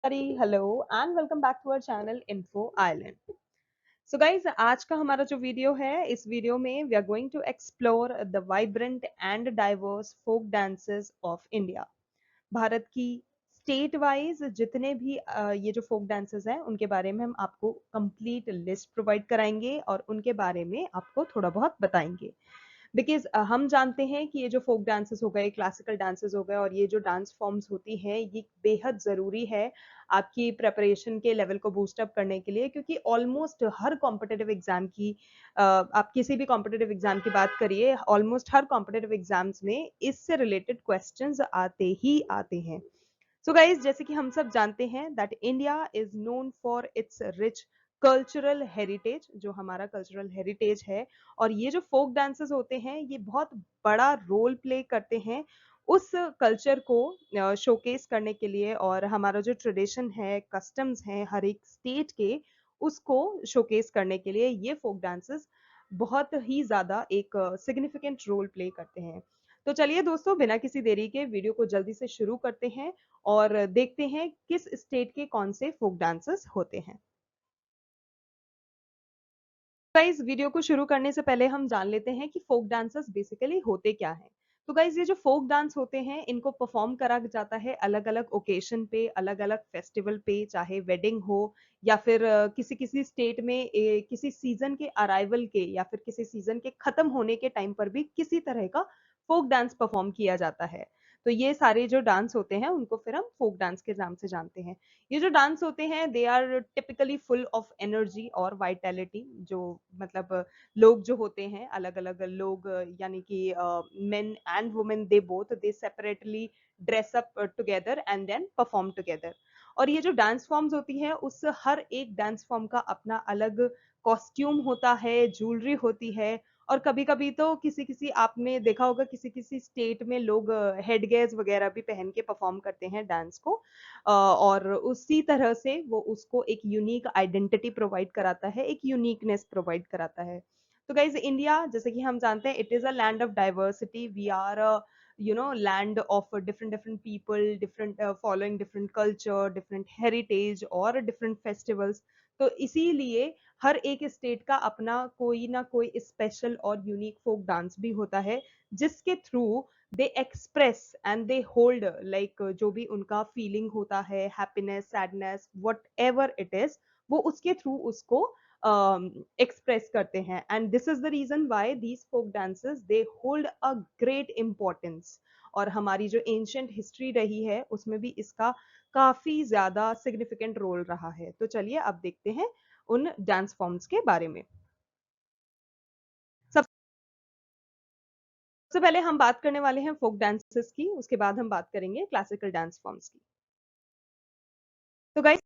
Hello and welcome back to our channel info island. So guys, आज का हमारा जो वीडियो है, इस वीडियो में we are going to explore the vibrant and diverse folk dances of India. Bharat की state wise जितने भी ये जो फोक डांसेस हैं उनके बारे में हम आपको कंप्लीट लिस्ट प्रोवाइड कराएंगे और उनके बारे में आपको थोड़ा बहुत बताएंगे। बिकॉज हम जानते हैं कि ये जो फोक डांसेस हो गए, क्लासिकल डांसेस हो गए और ये जो डांस फॉर्म्स होती हैं, ये बेहद ज़रूरी है आपकी प्रेपरेशन के लेवल को बूस्ट अप करने के लिए, क्योंकि ऑलमोस्ट हर कॉम्पिटिटिव एग्जाम की आप किसी भी कॉम्पिटिटिव एग्जाम की बात करिए, ऑलमोस्ट हर कॉम्पिटिटिव एग्जाम्स में इससे रिलेटेड क्वेश्चंस आते ही आते हैं। सो गाइज, जैसे कि हम सब जानते हैं that India is known for its rich cultural heritage, जो हमारा कल्चरल हेरिटेज है। और ये जो फोक डांसेस होते हैं, ये बहुत बड़ा रोल प्ले करते हैं उस कल्चर को शोकेस करने के लिए, और हमारा जो ट्रेडिशन है, कस्टम्स हैं हर एक स्टेट के, उसको शोकेस करने के लिए ये फोक डांसेस बहुत ही ज्यादा एक सिग्निफिकेंट रोल प्ले करते हैं। तो चलिए दोस्तों, बिना किसी देरी के वीडियो को जल्दी से शुरू करते हैं और देखते हैं किस स्टेट के कौन से फोक डांसेस होते हैं। गाइज, वीडियो को शुरू करने से पहले हम जान लेते हैं कि फोक डांसेस बेसिकली होते क्या हैं। तो गाइज, ये जो फोक डांस होते हैं, इनको परफॉर्म करा जाता है अलग अलग ओकेशन पे, अलग अलग फेस्टिवल पे, चाहे वेडिंग हो या फिर किसी किसी स्टेट में किसी सीजन के अराइवल के या फिर किसी सीजन के खत्म होने के टाइम पर भी किसी तरह का फोक डांस परफॉर्म किया जाता है। तो ये सारे जो डांस होते हैं उनको फिर हम फोक डांस के नाम से जानते हैं। ये जो डांस होते हैं, they are typically full of energy और वाइटैलिटी। जो मतलब लोग जो होते हैं, अलग अलग लोग, यानी कि men and women, they both they separately dress up together and then perform together. और ये जो डांस फॉर्म्स होती है, उस हर एक डांस फॉर्म का अपना अलग कॉस्ट्यूम होता है, ज्वेलरी होती है। और कभी कभी तो किसी किसी, आपने देखा होगा, किसी किसी स्टेट में लोग हेड गेयर्स वगैरह भी पहन के परफॉर्म करते हैं डांस को। और उसी तरह से वो उसको एक यूनिक आइडेंटिटी प्रोवाइड कराता है, एक यूनिकनेस प्रोवाइड कराता है। तो गाइज, इंडिया, जैसे कि हम जानते हैं, it is a land of diversity. We are land of different different people, different following different culture, different heritage और डिफरेंट फेस्टिवल्स। तो इसीलिए हर एक स्टेट का अपना कोई ना कोई स्पेशल और यूनिक फोक डांस भी होता है, जिसके through they express and they hold, like जो भी उनका फीलिंग होता है, happiness, sadness, whatever it is, वो उसके थ्रू उसको एक्सप्रेस करते हैं। And this is the reason why these folk dances they hold a great importance. और हमारी जो एंशियंट हिस्ट्री रही है, उसमें भी इसका काफी ज्यादा सिग्निफिकेंट रोल रहा है। तो चलिए अब देखते हैं उन डांस फॉर्म्स के बारे में। सबसे पहले हम बात करने वाले हैं फोक डांसेस की, उसके बाद हम बात करेंगे क्लासिकल डांस फॉर्म्स की। तो गाइस,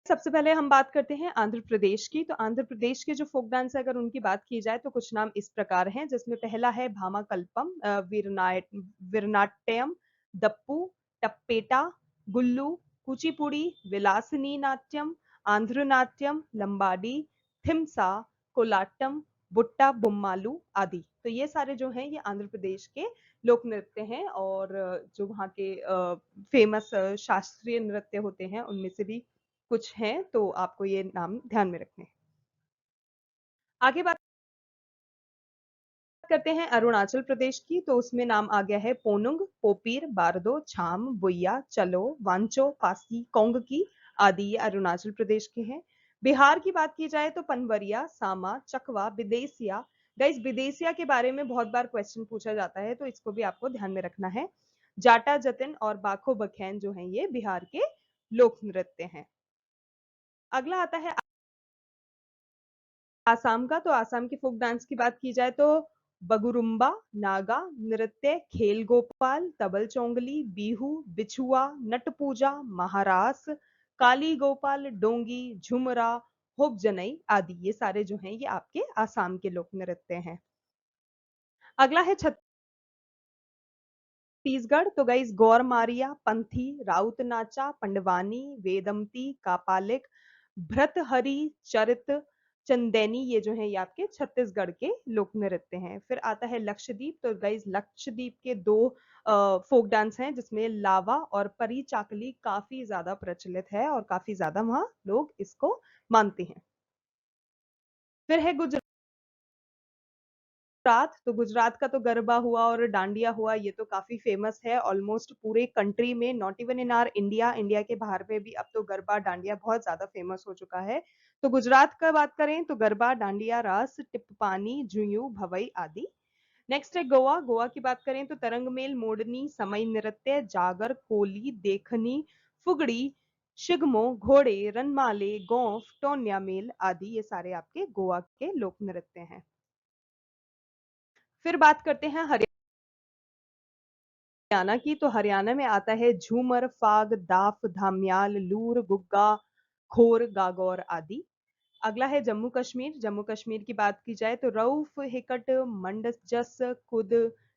सबसे पहले हम बात करते हैं आंध्र प्रदेश की। तो आंध्र प्रदेश के जो फोक डांस है, अगर उनकी बात की जाए तो कुछ नाम इस प्रकार हैं, जिसमें पहला है भामाकल्पम, वीरनाट्यम, दप्पू, टप्पेटा, गुल्लू, कुचिपुड़ी, विलासिनी नाट्यम, आंध्र नाट्यम, लंबाडी, थिमसा, कोलाटम, बुट्टा बुम्मालू आदि। तो ये सारे जो हैं, ये आंध्र प्रदेश के लोक नृत्य हैं। और जो वहाँ के फेमस शास्त्रीय नृत्य होते हैं, उनमें से भी कुछ हैं, तो आपको ये नाम ध्यान में रखने हैं। आगे बात करते हैं अरुणाचल प्रदेश की। तो उसमें नाम आ गया है पोनुंग, पोपीर, बारदो, छाम, बुइया, चलो, वांचो, पासी, कोंगकी आदि। ये अरुणाचल प्रदेश के हैं। बिहार की बात की जाए तो पनवरिया, सामा, चकवा, विदेसिया। गाइस, विदेसिया के बारे में बहुत बार क्वेश्चन पूछा जाता है, तो इसको भी आपको ध्यान में रखना है। जाटा, जतिन और बाखो बखैन जो हैं, ये बिहार के लोक नृत्य हैं। अगला आता है आसाम का। तो आसाम के फोक डांस की बात की जाए तो बगुरुम्बा, नागा नृत्य, खेल गोपाल, तबल चोंगली, बीहू, बिछुआ, नट पूजा, महारास, काली गोपाल, डोंगी, झुमरा, होप जनई आदि। ये सारे जो हैं, ये आपके आसाम के लोक नृत्य हैं। अगला है छत्तीसगढ़। तो गाइस, गौर मारिया, पंथी, राउत नाचा, पंडवानी, वेदमती, कापालिक, भ्रतहरि, चरित, चंदेनी, ये जो है ये आपके छत्तीसगढ़ के लोक नृत्य हैं। फिर आता है लक्षद्वीप, तो गाइज लक्षद्वीप के दो फोक डांस हैं जिसमें लावा और परी चाकली काफी ज्यादा प्रचलित है और काफी ज्यादा वहां लोग इसको मानते हैं। फिर है गुजरात, तो गुजरात का तो गरबा हुआ और डांडिया हुआ, ये तो काफी फेमस है ऑलमोस्ट पूरे कंट्री में, not even in R India, India के बाहर में भी अब तो गरबा डांडिया बहुत ज्यादा फेमस हो चुका है। तो गुजरात का बात करें तो गरबा, डांडिया, रास, टिप्पानी, जुयू, भवई आदि। नेक्स्ट है गोवा, गोवा की बात करें तो तरंगमेल, मोडनी, समय नृत्य, जागर, कोली, देखनी, फुगड़ी, शिगमो, घोड़े, रनमाले, गोंफ, टोन्या मेल आदि, ये सारे आपके गोवा के लोक नृत्य हैं। फिर बात करते हैं हरियाणा की, तो हरियाणा में आता है झूमर, फाग, दाफ, धाम्याल, लूर, गुग्गा, खोर, गागौर आदि। अगला है जम्मू कश्मीर, जम्मू कश्मीर की बात की जाए तो रऊफ, हिकट, मंडजस, कुद,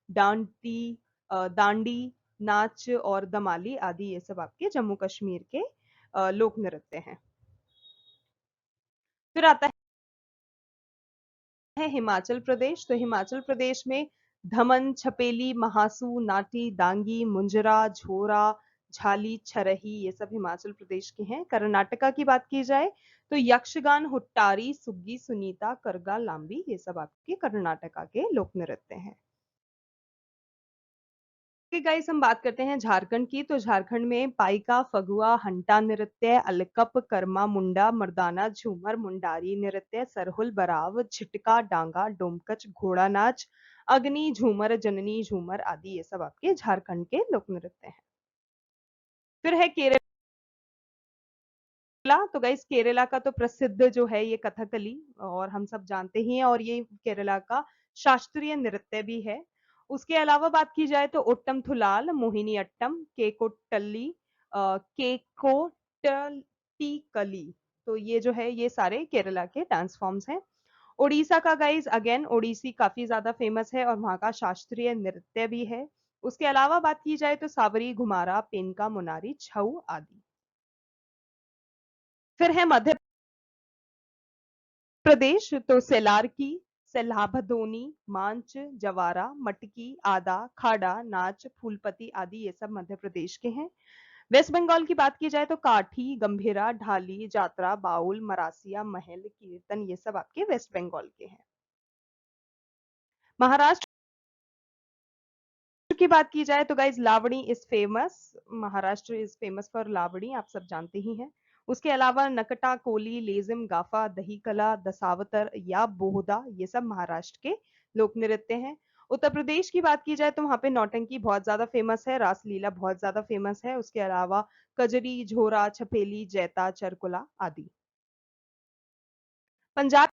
डांटी, दांडी नाच और दमाली आदि, ये सब आपके जम्मू कश्मीर के लोक नृत्य हैं। फिर आता है हिमाचल प्रदेश, तो हिमाचल प्रदेश में धमन, छपेली, महासू, नाटी, दांगी, मुंजरा, झोरा, झाली, छरही, ये सब हिमाचल प्रदेश के हैं। कर्नाटका की बात की जाए तो यक्षगान, हुट्टारी, सुग्गी, सुनीता, करगा, लांबी, ये सब आपके कर्नाटका के लोक नृत्य हैं। गाइस हम बात करते हैं झारखंड की, तो झारखंड में पाइका, फगुआ, हंटा नृत्य, अलकप, कर्मा मुंडा, मर्दाना, झूमर, मुंडारी नृत्य, सरहुल, बराव, छिटका, डांगा, डोमकच, घोड़ा नाच, अग्नि, झूमर, जननी झूमर आदि, ये सब आपके झारखंड के लोक नृत्य हैं। फिर है केरला, तो गाइस केरला का तो प्रसिद्ध जो है ये कथकली, और हम सब जानते ही हैं, और ये केरला का शास्त्रीय नृत्य भी है। उसके अलावा बात की जाए तो ओट्टम थुलाल, मोहिनी अट्टम, केकोटल्ली, केकोटल्टीकली, तो ये जो है ये सारे केरला के डांस फॉर्म्स हैं। ओडिशा का गाइज अगेन ओडिसी काफी ज्यादा फेमस है और वहां का शास्त्रीय नृत्य भी है। उसके अलावा बात की जाए तो सावरी, घुमारा, पेनका, मुनारी, छऊ आदि। फिर है मध्य प्रदेश, तो सेलार की, सेलाभदोनी, मांच, जवारा, मटकी, आदा, खाड़ा, नाच, फूलपति आदि, ये सब मध्य प्रदेश के हैं। वेस्ट बंगाल की बात की जाए तो काठी, गंभीरा, ढाली, जात्रा, बाउल, मरासिया, महल, कीर्तन, ये सब आपके वेस्ट बंगाल के हैं। महाराष्ट्र की बात की जाए तो guys Lavani is famous, Maharashtra is famous for Lavani, आप सब जानते ही हैं। उसके अलावा नकटा, कोली, लेजिम, गाफा, दही कला, दशावतर या बोहदा, ये सब महाराष्ट्र के लोक नृत्य हैं। उत्तर प्रदेश की बात की जाए तो वहां पे नौटंकी बहुत ज्यादा फेमस है, रासलीला बहुत ज्यादा फेमस है। उसके अलावा कजरी, झोरा, छपेली, जैता, चरकुला आदि। पंजाब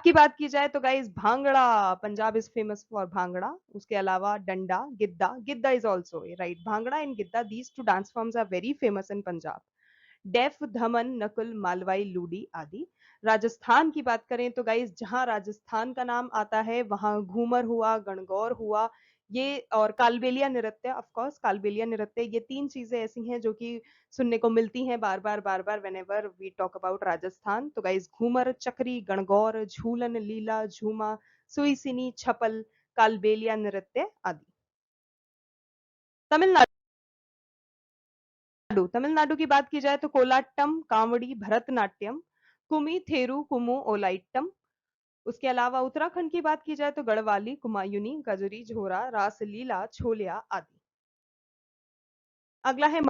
की बात की जाए तो guys Bhangra, Punjab is famous for Bhangra. उसके अलावा Danda, Giddha, Giddha is also right, Bhangra and Giddha, these two dance forms are very famous in Punjab. Daph, Dhaman, Nakul, Malwai, Luddi आदि। राजस्थान की बात करें तो गाइस जहां राजस्थान का नाम आता है वहां घूमर हुआ, गणगौर हुआ, ये और कालबेलिया नृत्य, ऑफ कोर्स कालबेलिया नृत्य, ये तीन चीजें ऐसी हैं जो कि सुनने को मिलती हैं बार बार whenever we talk about Rajasthan. तो गाइस घूमर, चक्री, गणगौर, झूलन, लीला, झूमा, सुईसिनी, छपल, कालबेलिया नृत्य आदि। तमिलनाडु, तमिलनाडु की बात की जाए तो कोलाट्टम, कांवड़ी, भरतनाट्यम, कुमी, थेरू, कुमु, ओलाइट्टम। उसके अलावा उत्तराखंड की बात की जाए तो गढ़वाली, कुमायूनी, गजरी, झोरा, रासलीला, छोलिया आदि। अगला है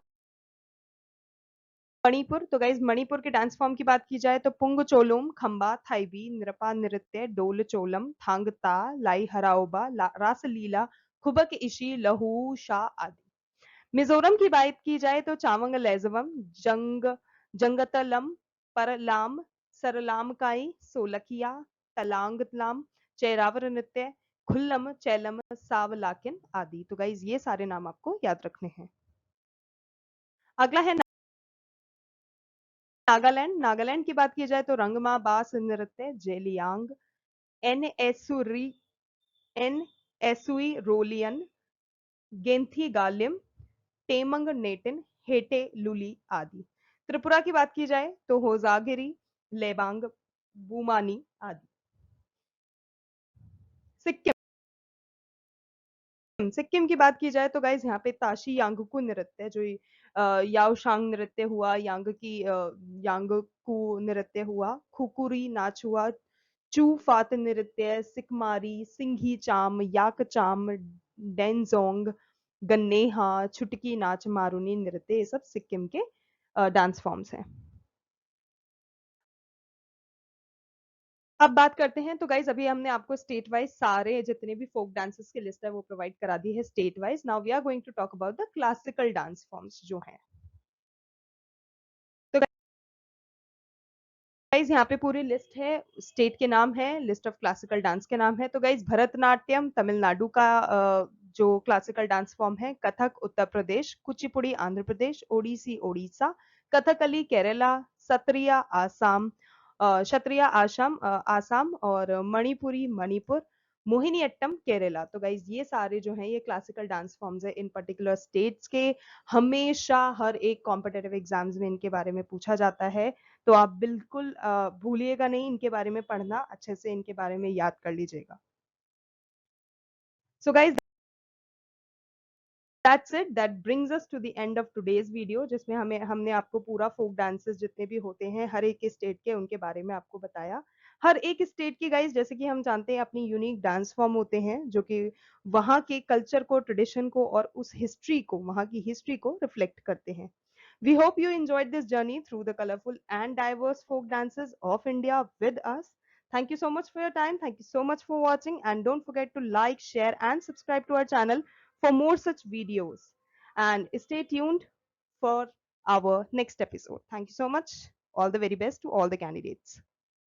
मणिपुर, तो गाइज मणिपुर के डांस फॉर्म की बात की जाए तो पुंग चोलुम, खंबा, थाईबी, नृपा नृत्य, डोल चोलम, थांगता, लाई हराओबा, रासलीला, खुबक इशी, लहू, शाह आदि। मिजोरम की बात की जाए तो चावंग लेजवम, जंगतलम, परलाम, सरलामकाई, सोलकिया, तलांगतलाम, चेरावर नृत्य, खुल्लम, चैलम, सावलाकिन आदि। तो गाइज ये सारे नाम आपको याद रखने हैं। अगला है नागालैंड, नागालैंड की बात की जाए तो रंगमा, बास नृत्य, जेलियांग, एन एसुरी, एन एसुई रोलियन, गेंथी गालिम, टेमंग नेटिन, हेटे लुली आदि। त्रिपुरा की बात की जाए तो होजागिरी, लेबांग, बुमानी आदि। सिक्किम, सिक्किम की बात की जाए तो गाइज यहाँ पे ताशी यांगकू नृत्य जो याओशांग नृत्य हुआ, यांगकू नृत्य हुआ, खुकुरी नाच हुआ, चू फात नृत्य, सिकमारी, सिंघी चाम, याक चाम, डेंजोंग, गन्नेहा, छुटकी नाच, मारूनी नृत्य, ये सब सिक्किम के डांस फॉर्म्स हैं। अब बात करते हैं, तो गाइज अभी हमने आपको स्टेट वाइज सारे जितने भी फोक डांसेस की लिस्ट है वो प्रोवाइड करा दी है state wise. Now we are going to talk about the classical dance forms जो हैं। तो गाइज यहाँ पे पूरी लिस्ट है, स्टेट के नाम है, लिस्ट ऑफ क्लासिकल डांस के नाम है। तो गाइज भरतनाट्यम तमिलनाडु का जो क्लासिकल डांस फॉर्म है, कथक उत्तर प्रदेश, कुचिपुड़ी आंध्र प्रदेश, ओडिसी उड़ीसा, कथकली केरला, सत्रिया आसाम, क्षत्रिया आसाम और मणिपुरी मणिपुर, मोहिनीअट्टम केरला। तो गाइज ये सारे जो हैं ये क्लासिकल डांस फॉर्म्स है इन पर्टिकुलर स्टेट्स के। हमेशा हर एक कॉम्पिटेटिव एग्जाम्स में इनके बारे में पूछा जाता है, तो आप बिल्कुल भूलिएगा नहीं, इनके बारे में पढ़ना अच्छे से, इनके बारे में याद कर लीजिएगा। So guys that's it, that brings us to the end of today's video, जिसमें हमने आपको पूरा फोक डांसेस जितने भी होते हैं हर एक स्टेट के उनके बारे में आपको बताया। हर एक स्टेट की गाइज जैसे कि हम जानते हैं अपनी यूनिक डांस फॉर्म होते हैं जो कि वहाँ के कल्चर को, ट्रेडिशन को और उस हिस्ट्री को, वहाँ की हिस्ट्री को रिफ्लेक्ट करते हैं। We hope you enjoyed this journey through the colorful and diverse folk dances of India with us. Thank you so much for your time. Thank you so much for watching. And don't forget to like, share, and subscribe to our channel for more such videos. And stay tuned for our next episode. Thank you so much. All the very best to all the candidates.